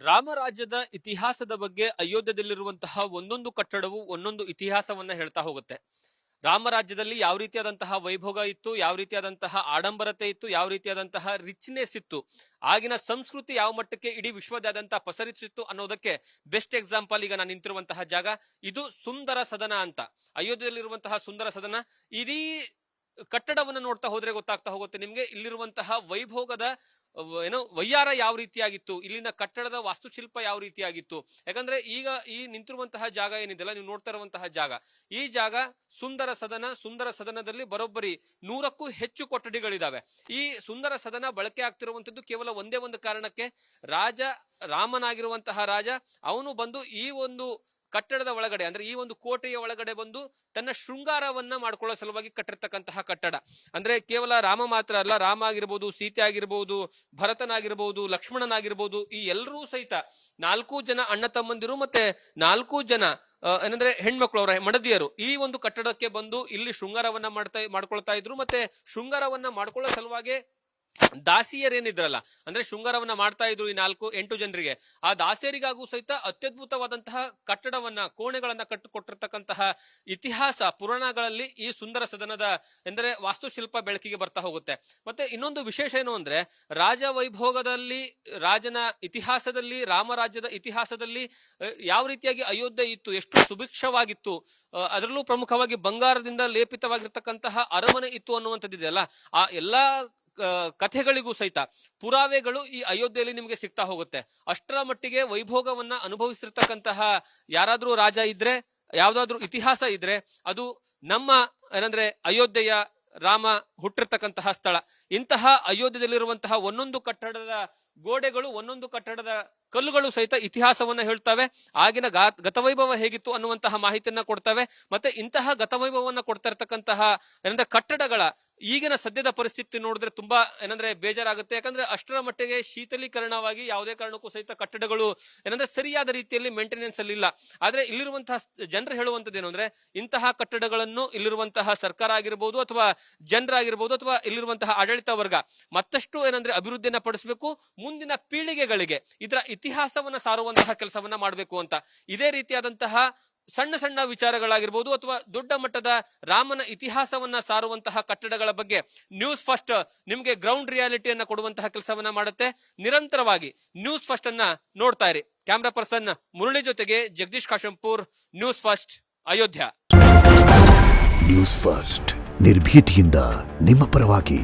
ರಾಮರಾಜ್ಯದ ಇತಿಹಾಸದ ಬಗ್ಗೆ ಅಯೋಧ್ಯದಲ್ಲಿರುವಂತಹ ಒಂದೊಂದು ಕಟ್ಟಡವು ಒಂದೊಂದು ಇತಿಹಾಸವನ್ನ ಹೇಳ್ತಾ ಹೋಗುತ್ತೆ. ರಾಮರಾಜ್ಯದಲ್ಲಿ ಯಾವ ರೀತಿಯಾದಂತಹ ವೈಭೋಗ ಇತ್ತು, ಯಾವ ರೀತಿಯಾದಂತಹ ಆಡಂಬರತೆ ಇತ್ತು, ಯಾವ ರೀತಿಯಾದಂತಹ ರಿಚ್ನೆಸ್ ಇತ್ತು, ಆಗಿನ ಸಂಸ್ಕೃತಿ ಯಾವ ಮಟ್ಟಕ್ಕೆ ಇಡೀ ವಿಶ್ವದಾದ್ಯಂತ ಪಸರಿಸಿತ್ತು ಅನ್ನೋದಕ್ಕೆ ಬೆಸ್ಟ್ ಎಕ್ಸಾಂಪಲ್ ಈಗ ನಾನು ನಿಂತಿರುವಂತಹ ಜಾಗ. ಇದು ಸುಂದರ ಸದನ ಅಂತ. ಅಯೋಧ್ಯೆಯಲ್ಲಿರುವಂತಹ ಸುಂದರ ಸದನ. ಇಡೀ ಕಟ್ಟಡವನ್ನು ನೋಡ್ತಾ ಹೋದ್ರೆ ಗೊತ್ತಾಗ್ತಾ ಹೋಗುತ್ತೆ ನಿಮ್ಗೆ ಇಲ್ಲಿರುವಂತಹ ವೈಭೋಗದ ವಯ್ಯಾರ ಯಾವ ರೀತಿಯಾಗಿತ್ತು, ಇಲ್ಲಿನ ಕಟ್ಟಡದ ವಾಸ್ತುಶಿಲ್ಪ ಯಾವ ರೀತಿಯಾಗಿತ್ತು. ಯಾಕಂದ್ರೆ ಈಗ ಈ ನಿಂತಿರುವಂತಹ ಜಾಗ ಏನಿದೆಲ್ಲ, ನೀವು ನೋಡ್ತಾ ಇರುವಂತಹ ಜಾಗ, ಈ ಜಾಗ ಸುಂದರ ಸದನ. ಸುಂದರ ಸದನದಲ್ಲಿ ಬರೋಬ್ಬರಿ 100ಕ್ಕೂ ಹೆಚ್ಚು ಕೊಠಡಿಗಳಿದಾವೆ. ಈ ಸುಂದರ ಸದನ ಬಳಕೆ ಆಗ್ತಿರುವಂತದ್ದು ಕೇವಲ ಒಂದೇ ಒಂದು ಕಾರಣಕ್ಕೆ, ರಾಮನಾಗಿರುವಂತಹ ರಾಜ ಅವನು ಬಂದು ಈ ಒಂದು ಕಟ್ಟಡದ ಒಳಗಡೆ, ಅಂದ್ರೆ ಈ ಒಂದು ಕೋಟೆಯ ಒಳಗಡೆ ಬಂದು ತನ್ನ ಶೃಂಗಾರವನ್ನ ಮಾಡ್ಕೊಳ್ಳೋ ಸಲುವಾಗಿ ಕಟ್ಟಿರ್ತಕ್ಕಂತಹ ಕಟ್ಟಡ. ಅಂದ್ರೆ ಕೇವಲ ರಾಮ ಮಾತ್ರ ಅಲ್ಲ, ರಾಮ ಆಗಿರ್ಬೋದು, ಸೀತೆ ಆಗಿರ್ಬೋದು, ಭರತನಾಗಿರ್ಬೋದು, ಲಕ್ಷ್ಮಣನಾಗಿರ್ಬೋದು, ಈ ಎಲ್ಲರೂ ಸಹಿತ 4 ಜನ ಅಣ್ಣ ತಮ್ಮಂದಿರು ಮತ್ತೆ 4 ಜನ ಏನಂದ್ರೆ ಹೆಣ್ಮಕ್ಳು, ಅವರ ಮಡದಿಯರು ಈ ಒಂದು ಕಟ್ಟಡಕ್ಕೆ ಬಂದು ಇಲ್ಲಿ ಶೃಂಗಾರವನ್ನ ಮಾಡ್ಕೊಳ್ತಾ ಇದ್ರು. ಮತ್ತೆ ಶೃಂಗಾರವನ್ನ ಮಾಡ್ಕೊಳ್ಳೋ ಸಲುವಾಗಿ ದಾಸಿಯರೇನಿದ್ರಲ್ಲ, ಅಂದ್ರೆ ಶೃಂಗಾರವನ್ನ ಮಾಡ್ತಾ ಇದ್ರು ಈ 4-8 ಜನರಿಗೆ. ಆ ದಾಸಿಯರಿಗಾಗೂ ಸಹಿತ ಅತ್ಯದ್ಭುತವಾದಂತಹ ಕಟ್ಟಡವನ್ನ, ಕೋಣೆಗಳನ್ನ ಕಟ್ಟಿಕೊಟ್ಟಿರ್ತಕ್ಕಂತಹ ಇತಿಹಾಸ ಪುರಾಣಗಳಲ್ಲಿ ಈ ಸುಂದರ ಸದನದ ಎಂದರೆ ವಾಸ್ತುಶಿಲ್ಪ ಬೆಳಕಿಗೆ ಬರ್ತಾ ಹೋಗುತ್ತೆ. ಮತ್ತೆ ಇನ್ನೊಂದು ವಿಶೇಷ ಏನು ಅಂದ್ರೆ, ರಾಜ ವೈಭೋಗದಲ್ಲಿ, ರಾಜನ ಇತಿಹಾಸದಲ್ಲಿ, ರಾಮರಾಜ್ಯದ ಇತಿಹಾಸದಲ್ಲಿ ಯಾವ ರೀತಿಯಾಗಿ ಅಯೋಧ್ಯೆ ಇತ್ತು, ಎಷ್ಟು ಸುಭಿಕ್ಷವಾಗಿತ್ತು, ಅದರಲ್ಲೂ ಪ್ರಮುಖವಾಗಿ ಬಂಗಾರದಿಂದ ಲೇಪಿತವಾಗಿರ್ತಕ್ಕಂತಹ ಅರಮನೆ ಇತ್ತು ಅನ್ನುವಂಥದ್ದಿದೆಯಲ್ಲ, ಆ ಎಲ್ಲಾ ಕಥೆಗಳಿಗೂ ಸಹಿತ ಪುರಾವೆಗಳು ಈ ಅಯೋಧ್ಯೆಯಲ್ಲಿ ನಿಮಗೆ ಸಿಗ್ತಾ ಹೋಗುತ್ತೆ. ಅಷ್ಟರ ಮಟ್ಟಿಗೆ ವೈಭೋಗವನ್ನ ಅನುಭವಿಸಿರ್ತಕ್ಕಂತಹ ಯಾರಾದ್ರೂ ರಾಜ ಇದ್ರೆ, ಯಾವ್ದಾದ್ರೂ ಇತಿಹಾಸ ಇದ್ರೆ, ಅದು ನಮ್ಮ ಏನಂದ್ರೆ ಅಯೋಧ್ಯೆಯ ರಾಮ ಹುಟ್ಟಿರ್ತಕ್ಕಂತಹ ಸ್ಥಳ. ಇಂತಹ ಅಯೋಧ್ಯೆಯಲ್ಲಿರುವಂತಹ ಒಂದೊಂದು ಕಟ್ಟಡದ ಗೋಡೆಗಳು, ಒಂದೊಂದು ಕಟ್ಟಡದ ಕಲ್ಲುಗಳು ಸಹಿತ ಇತಿಹಾಸವನ್ನ ಹೇಳ್ತವೆ. ಆಗಿನ ಗತವೈಭವ ಹೇಗಿತ್ತು ಅನ್ನುವಂತಹ ಮಾಹಿತಿಯನ್ನ ಕೊಡ್ತವೆ. ಮತ್ತೆ ಇಂತಹ ಗತವೈಭವನ್ನ ಕೊಡ್ತಾ ಇರ್ತಕ್ಕಂತಹ ಏನಂದ್ರೆ ಕಟ್ಟಡಗಳ ಈಗಿನ ಸದ್ಯದ ಪರಿಸ್ಥಿತಿ ನೋಡಿದ್ರೆ ತುಂಬಾ ಏನಂದ್ರೆ ಬೇಜಾರಾಗುತ್ತೆ. ಯಾಕಂದ್ರೆ ಅಷ್ಟರ ಮಟ್ಟಿಗೆ ಶೀತಲೀಕರಣವಾಗಿ ಯಾವುದೇ ಕಾರಣಕ್ಕೂ ಸಹಿತ ಕಟ್ಟಡಗಳು ಏನಂದ್ರೆ ಸರಿಯಾದ ರೀತಿಯಲ್ಲಿ ಮೇಂಟೆನೆನ್ಸ್ ಅಲ್ಲಿ ಇಲ್ಲ. ಆದ್ರೆ ಇಲ್ಲಿರುವಂತಹ ಜನರು ಹೇಳುವಂತದ್ದು ಏನು ಅಂದ್ರೆ, ಇಂತಹ ಕಟ್ಟಡಗಳನ್ನು ಇಲ್ಲಿರುವಂತಹ ಸರ್ಕಾರ ಆಗಿರ್ಬೋದು, ಅಥವಾ ಜನರಾಗಿರ್ಬೋದು, ಅಥವಾ ಇಲ್ಲಿರುವಂತಹ ಆಡಳಿತ ವರ್ಗ ಮತ್ತಷ್ಟು ಏನಂದ್ರೆ ಅಭಿವೃದ್ಧಿಯನ್ನ ಪಡಿಸಬೇಕು, ಮುಂದಿನ ಪೀಳಿಗೆಗಳಿಗೆ ಇದರ ಇತಿಹಾಸವನ್ನ ಸಾರುವಂತಹ ಕೆಲಸವನ್ನ ಮಾಡಬೇಕು ಅಂತ. ಇದೇ ರೀತಿಯಾದಂತಹ ಸಣ್ಣ ಸಣ್ಣ ವಿಚಾರಗಳಾಗಿರ್ಬೋದು, ಅಥವಾ ದೊಡ್ಡ ಮಟ್ಟದ ರಾಮನ ಇತಿಹಾಸವನ್ನ ಸಾರುವಂತಹ ಕಟ್ಟಡಗಳ ಬಗ್ಗೆ ನ್ಯೂಸ್ ಫಸ್ಟ್ ನಿಮ್ಗೆ ಗ್ರೌಂಡ್ ರಿಯಾಲಿಟಿಯನ್ನ ಕೊಡುವಂತಹ ಕೆಲಸವನ್ನ ಮಾಡುತ್ತೆ. ನಿರಂತರವಾಗಿ ನ್ಯೂಸ್ ಫಸ್ಟ್ ಅನ್ನ ನೋಡ್ತಾ ಇರಿ. ಕ್ಯಾಮ್ರಾ ಪರ್ಸನ್ ಮುರಳಿ ಜೊತೆಗೆ Jagadish Kashempur, news first, Ayodhya. News first, ನಿರ್ಭೀತಿಯಿಂದ ನಿಮ್ಮ ಪರವಾಗಿ.